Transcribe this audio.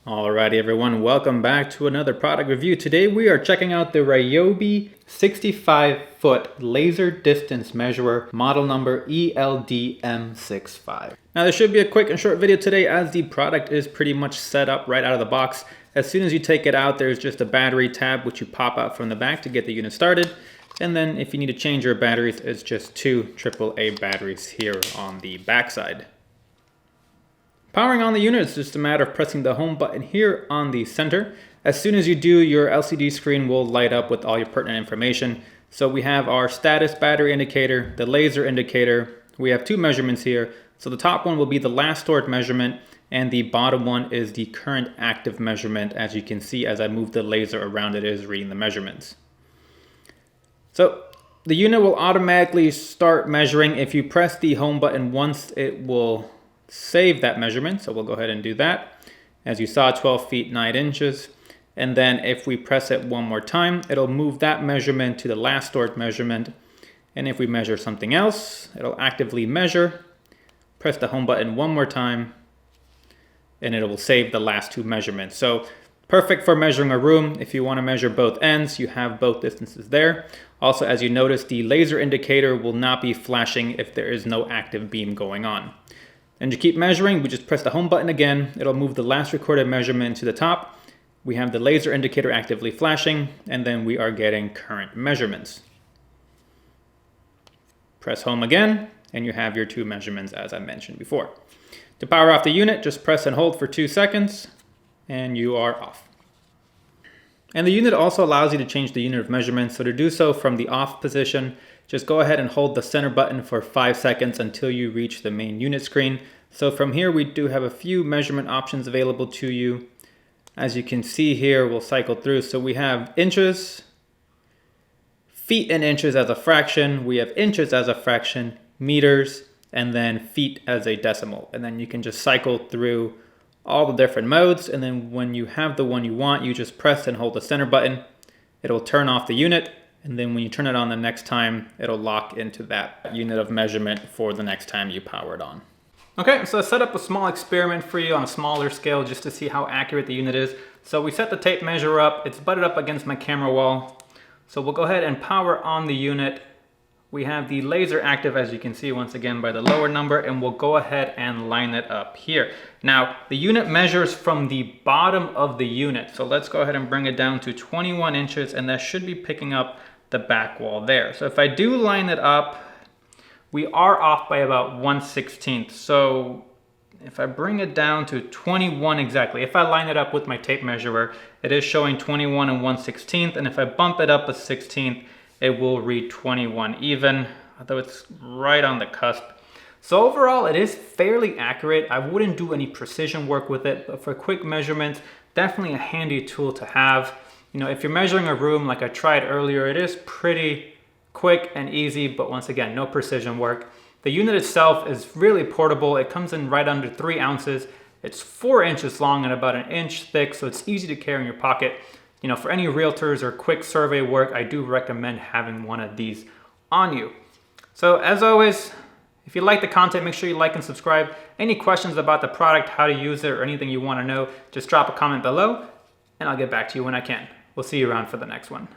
Alrighty everyone, welcome back to another product review. Today we are checking out the RYOBI 65-foot laser distance measurer, model number ELDM65. Now this should be a quick and short video today as the product is pretty much set up right out of the box. As soon as you take it out, there's just a battery tab which you pop out from the back to get the unit started. And then if you need to change your batteries, it's just two AAA batteries here on the back side. Powering on the unit is just a matter of pressing the home button here on the center. As soon as you do, your LCD screen will light up with all your pertinent information. So we have our status battery indicator, the laser indicator. We have two measurements here. So the top one will be the last stored measurement and the bottom one is the current active measurement. As you can see, as I move the laser around, it is reading the measurements. So the unit will automatically start measuring. If you press the home button once, it will save that measurement. So we'll go ahead and do that. As you saw, 12 feet 9 inches. And then if we press it one more time, it'll move that measurement to the last stored measurement. And if we measure something else, it'll actively measure. Press the home button one more time and it will save the last two measurements. So perfect for measuring a room. If you want to measure both ends, you have both distances there. Also, as you notice, the laser indicator will not be flashing if there is no active beam going on. And to keep measuring, we just press the home button again. It'll move the last recorded measurement to the top. We have the laser indicator actively flashing, and then we are getting current measurements. Press home again, and you have your two measurements as I mentioned before. To power off the unit, just press and hold for 2 seconds, and you are off. And the unit also allows you to change the unit of measurement. So to do so from the off position, just go ahead and hold the center button for 5 seconds until you reach the main unit screen. So from here, we do have a few measurement options available to you. As you can see here, we'll cycle through. So we have inches, feet and inches as a fraction. We have inches as a fraction, meters, and then feet as a decimal. And then you can just cycle through all the different modes. And then when you have the one you want, you just press and hold the center button. It'll turn off the unit. And then when you turn it on the next time, it'll lock into that unit of measurement for the next time you power it on. Okay, so I set up a small experiment for you on a smaller scale just to see how accurate the unit is. So we set the tape measure up. It's butted up against my camera wall. So we'll go ahead and power on the unit. We have the laser active, as you can see once again by the lower number, and we'll go ahead and line it up here. Now, the unit measures from the bottom of the unit. So let's go ahead and bring it down to 21 inches, and that should be picking up the back wall there. So if I do line it up, we are off by about 1/16. So if I bring it down to 21 exactly, if I line it up with my tape measurer, it is showing 21 and 1/16. And if I bump it up a 16th, it will read 21 even, although it's right on the cusp. So overall, it is fairly accurate. I wouldn't do any precision work with it, but for quick measurements, definitely a handy tool to have. You know, if you're measuring a room like I tried earlier, it is pretty quick and easy, but once again, no precision work. The unit itself is really portable. It comes in right under 3 ounces. It's 4 inches long and about 1 inch thick, so it's easy to carry in your pocket. You know, for any realtors or quick survey work, I do recommend having one of these on you. So as always, if you like the content, make sure you like and subscribe. Any questions about the product, how to use it, or anything you want to know, just drop a comment below and I'll get back to you when I can. We'll see you around for the next one.